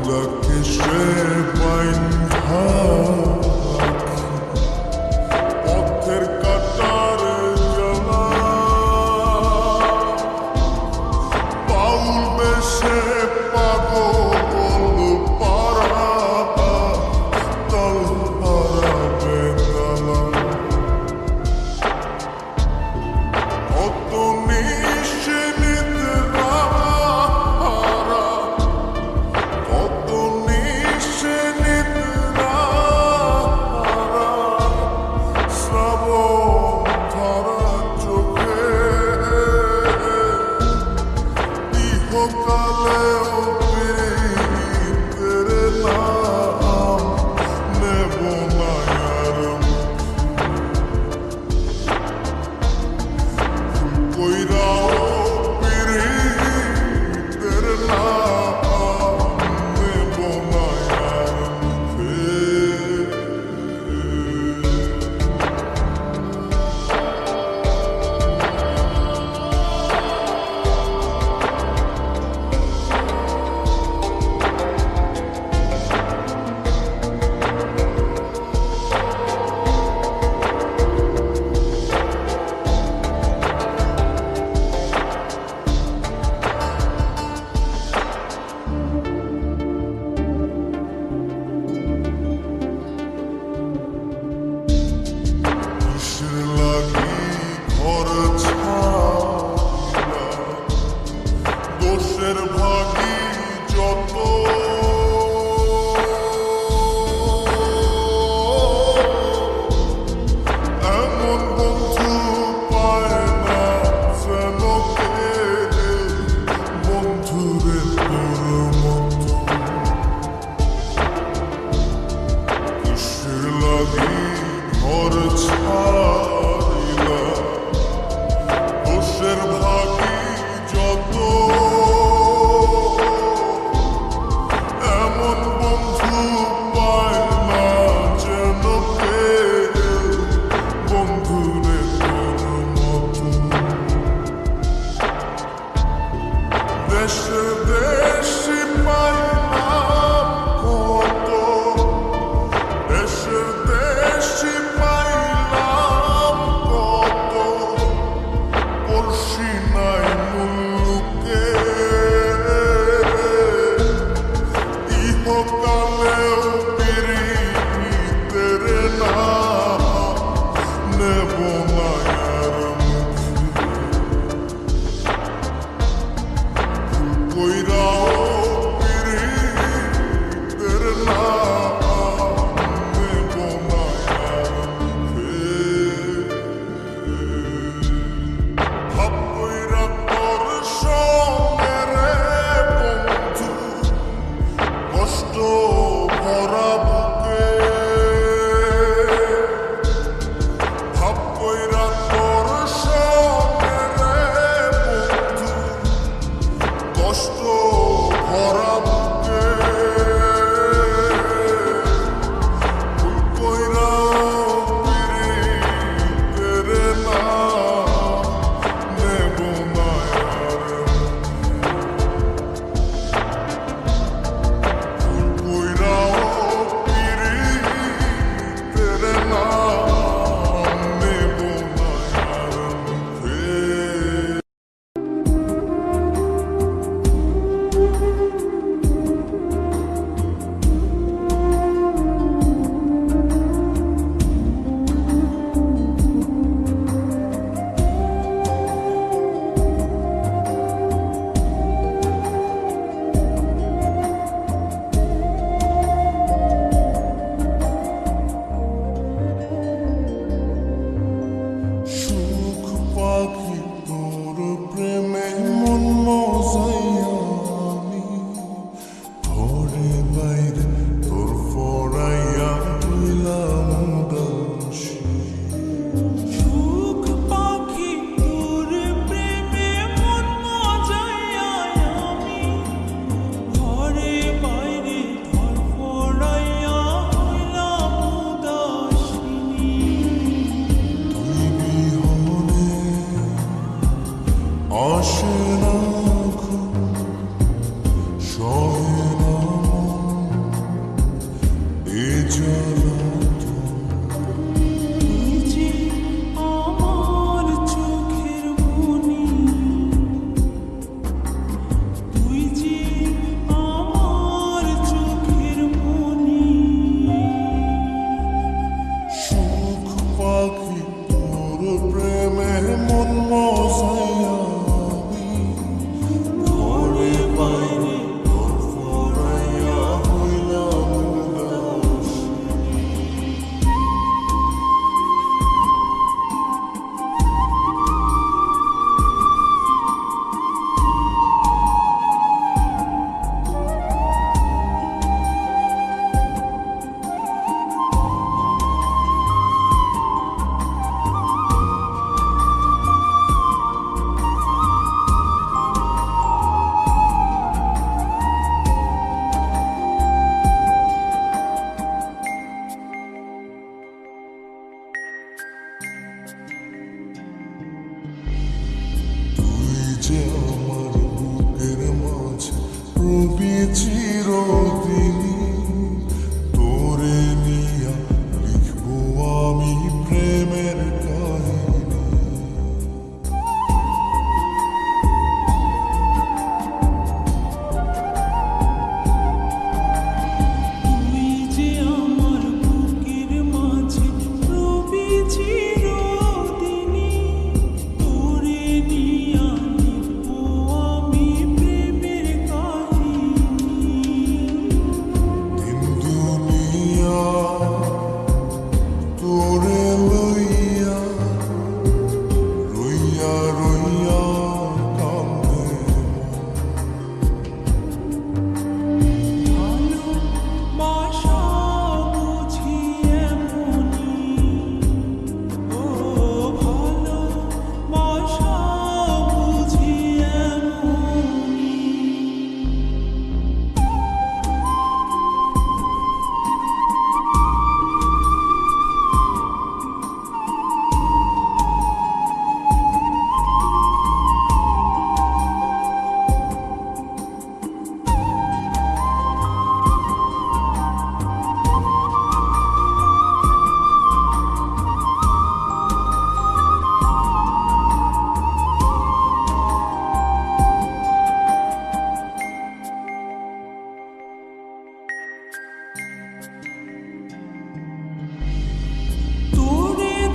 যাকে সে বাইন্ধা পথের কাটার জ্বালা বাউল বেশে পাগল পারা তল হারাবে তালা কত দোষের ভাগী যত এমন বন্ধু পায় না যেন বন্ধুরে তোর মতো কিসের লাগি ঘর ছাড়িলা দোষের ভাগী যত এমন বন্ধু পায় না যেন বন্ধুরে তোর মতো দেশে দেশে পাইলাম কত দেশে দেশে পাইলাম কত পড়শি নাই মুল্লুকে ইহকালেও পিরিতের না নেব মায়ার মুখে কইরাও পিরিতের না নেব মায়ার মুখে কষ্ট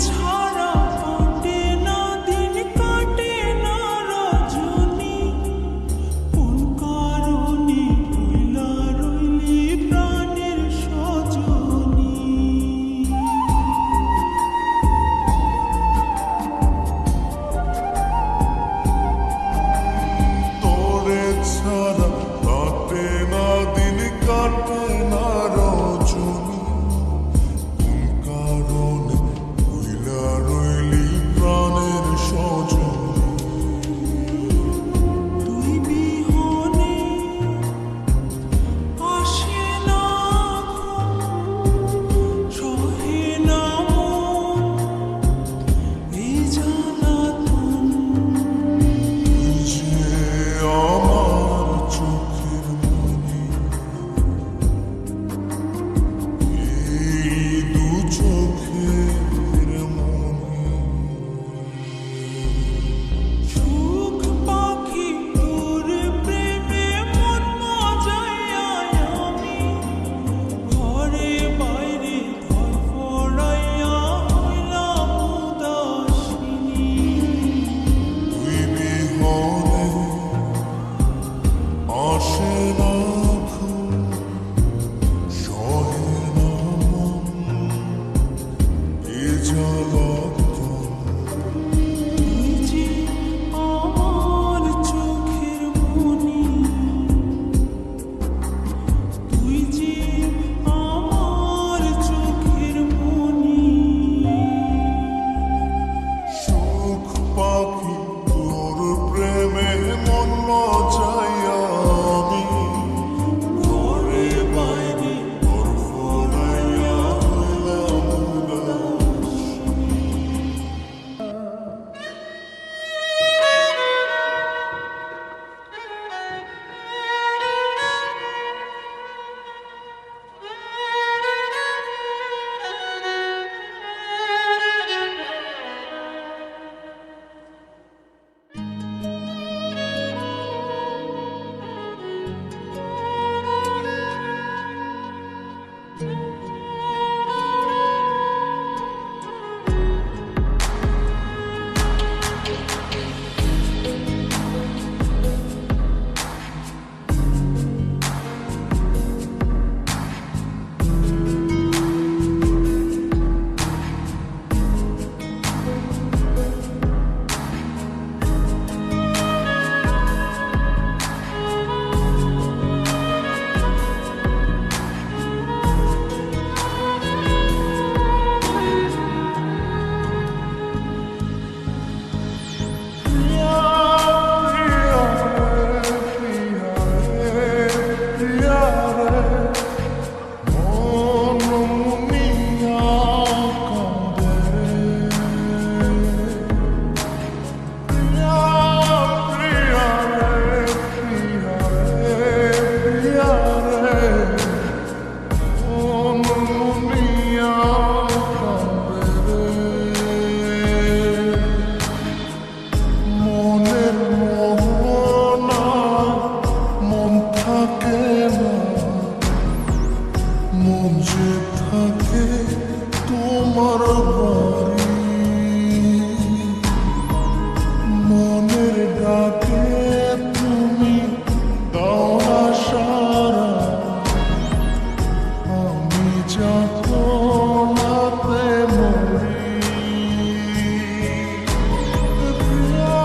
ছাড়া কাটে না দিন কাটে না রজনী কোন কারণে রইলা রইলি প্রাণের সজনী তোরে ছাড়া কাটে না দিন কাটে না রজনী কোন কারণে রইলা রইলি প্রাণের সজনী তুই বিহনে আসে না সহে না মন এই জ্বালাতন তুই যে আমার চোখের মনি এই দু চোখের মনি সুখ পাখি তোর প্রেমে মন মজাইয়া আমি ঘরে বাইরে ধরফড়াইয়া হইলাম উদাসিনী তুই বিহনে আসে না ঘুম সহে না মন এ জ্বালাতন তুই যে আমার চোখের মনি তুই যে আমার চোখের মনি সুখ পাখি তোর প্রেমে মন মজাইয়া আমি ঘরে বাইরে ধরফড়াইয়া হইলাম উদাস মনের মোহনা মন থাকে না মন যে থাকে তোমার বাড়ি মনের ডাকে তুমি দাও না সারা আমি যাতনাতে মরি প্রিয়া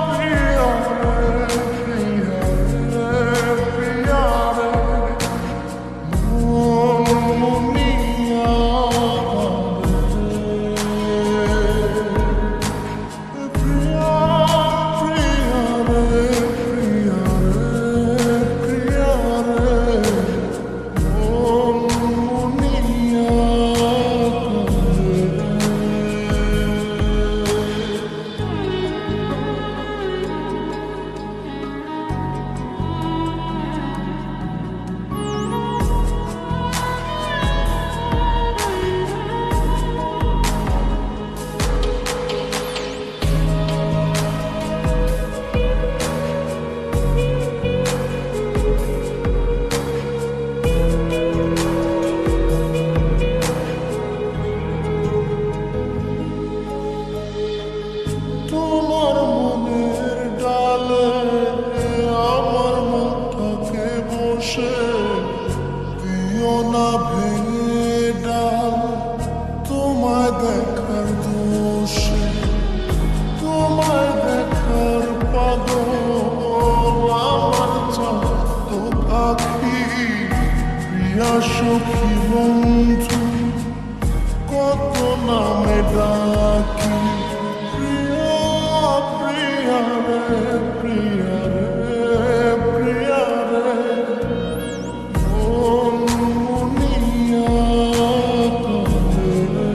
প্রিয়া রে প্রিয়া রে মন মুনিয়া প্রিয়া প্রিয়া রে প্রিয়া রে প্রিয়া রে মন মুনিয়া না ভেঙে ডাল তোমায় দেখার দোষে, তোমায় দেখার পাগল আমার চাঁদ পাখি। প্রিয়া সখী বন্ধু কত নামে ডাকি, প্রিয়া প্রিয়া রে প্রিয়া রে প্রিয়া রে মন মুনিয়া কাঁদে রে।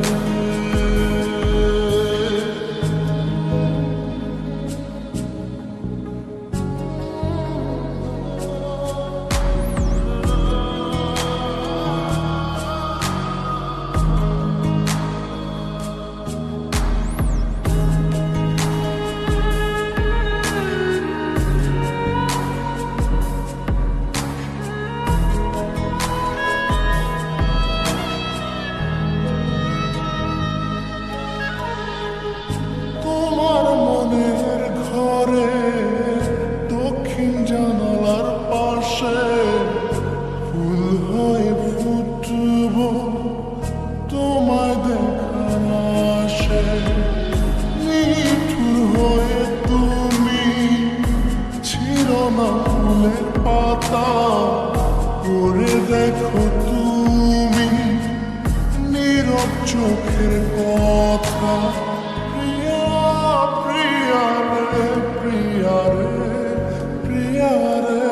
তোমার মনের ঘরে দক্ষিণ জানালার পাশে ফুল হয়ে ফুটব তোমায় দেখার আশে। নিঠুর হয়ে তুমি ছিল না ফুলের পাতা, করে দেখো তুমি নীরব চোখের কথা। প্রিয়া প্রিয়া রে প্রিয়া রে প্রিয়া রে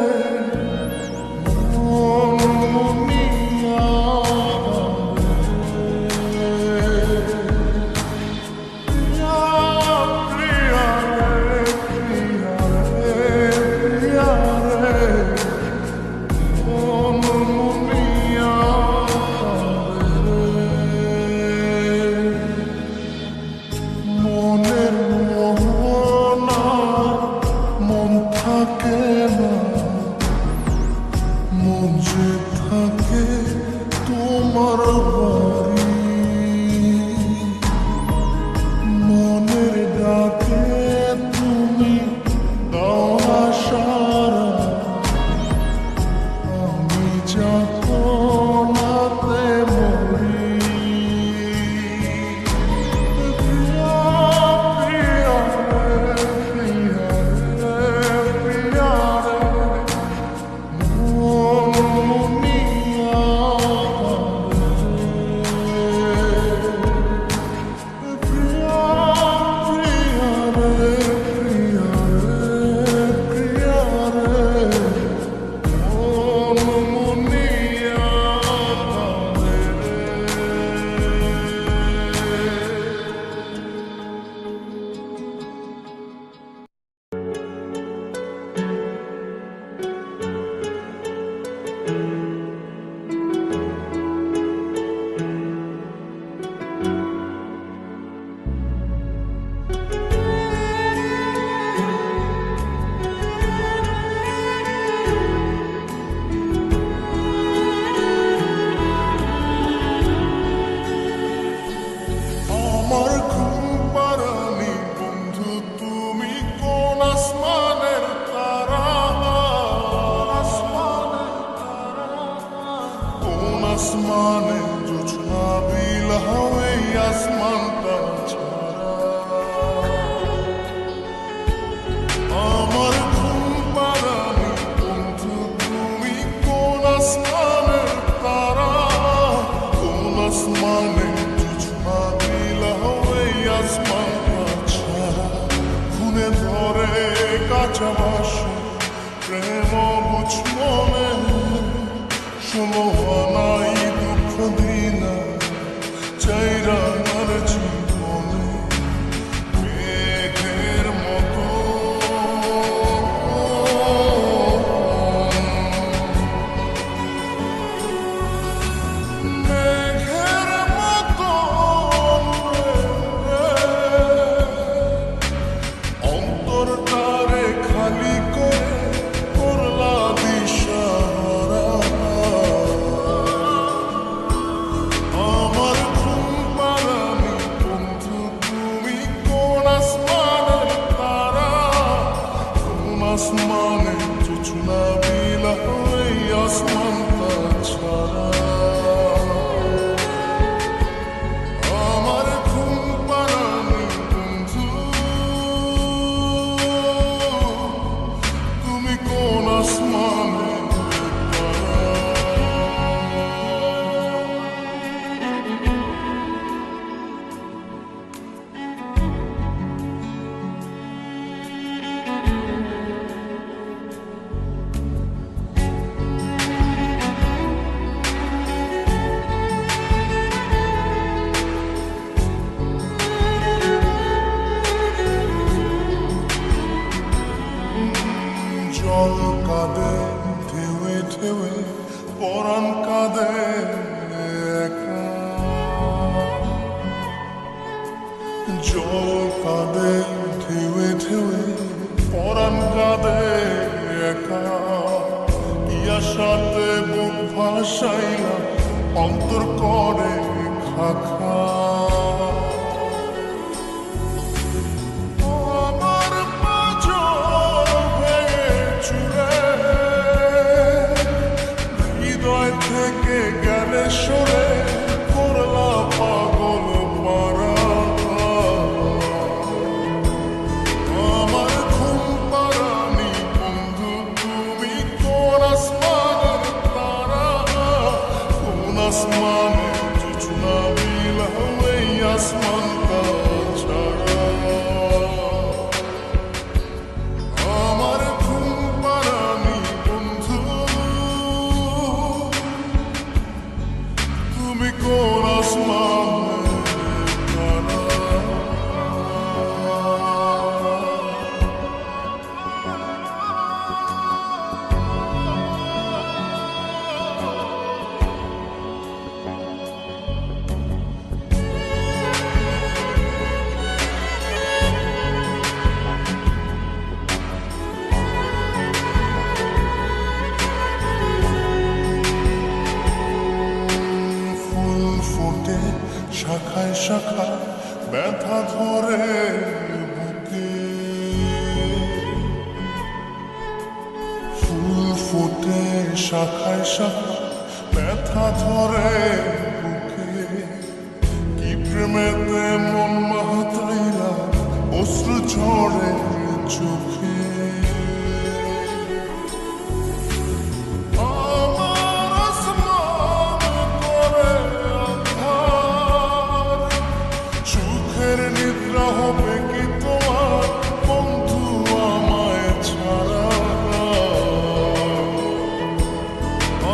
মন মুনিয়া রে। প্রিয়া প্রিয়া রে প্রিয়া রে প্রিয়া রে মন মুনিয়া রে। মনের মোহনার মন থাকে না, মন যে থাকে তোমার বাড়ি। মনের ডাকে তুমি দাও না সাড়া, আমি যাতনাতে মরি। প্রিয়া প্রিয়া রে প্রিয়া রে প্রিয়া রে মন মুনিয়া রে। প্রিয়া প্রিয়া রে প্রিয়া রে প্রিয়া রে মন মুনিয়া রে। আমার ঘুম পাড়ানি বন্ধু তুমি কোন আসমানের তারা, আসমানের তারা, কোন আসমানে জোছনা বিলাও এই আসমানটা ছাড়া। আমার ঘুম পাড়ানি বন্ধু তুমি কোন আসমানের তারা, কোন আসমানে জোছনা বিলাও এই আসমানটা ছাড়া। খুনে ধরে কাঁচা বাসে প্রেম বুঝ মনে, সমহানাই দুঃখ দিনা চাইরা আমার জীবনে মেঘের মতো। মেঘের মতো অন্তরটারে খালি করে করলা দিশাহারা। আমার ঘুম পাড়া কাঁদে একা, জল কাঁদে ঢেউে ঢেউে, পরাণ কাঁদে একা। কি আশাতে বুক ভাসাইলা, অন্তর করে খাখা। আমার পাঁজর ভেঙে চুরে, হৃদয় থেকে গেলে সরে, করলা পাগল পারা। আমার ঘুম পাড়ানি বন্ধু, তুমি কোন আসমানের তারা, কোন আসমানে জোছনা বিলাও এই আসমানটা ছাড়া। আমার ঘুম পাড়ানি বন্ধু, তুমি কোন আসমানের তারা। ফুল ফোটে শাখায় শাখায়, ব্যথা ধরে বুকে। ফুল ফোটে শাখায় শাখায়, ব্যথা ধরে বুকে। কি প্রেমেতে মন মাতাইলা, অশ্রু ঝরে চোখে। আমার আসমান করে আঁধার, সুখের নিদ্রা হবে কি তোমার বন্ধু আমায় ছাড়া।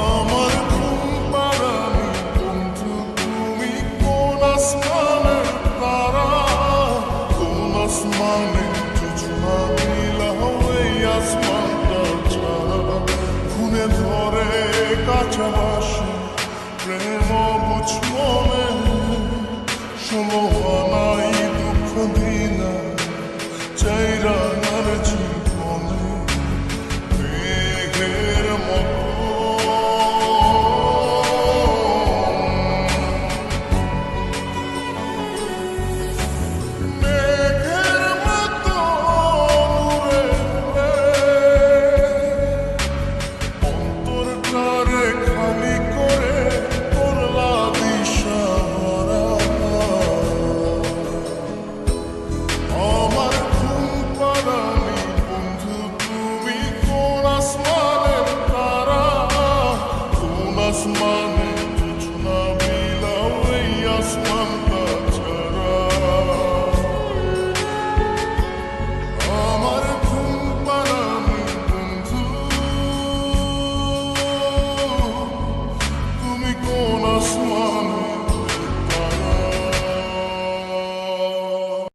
আমার ঘুম পাড়ানি বন্ধু, তুমি কোন আসমানের তারা, কোন আসমানে জোছনা বিলাও এই আসমানটা ছাড়া। খুনে ধরে কাছাবাসি প্রেম বুঝ মনে, ষোলো আনাই দুঃখ দিনা চাইরা আর জীবনে। মেঘের মতো মেঘের মতো উড়ে অন্তরটারে খালি করে করলা দিশাহারা। আমার ঘুম পাড়ানি বন্ধু, তুমি কোন আসমানের তারা, কোন আসমানে জোছনা বিলাও এই আসমান।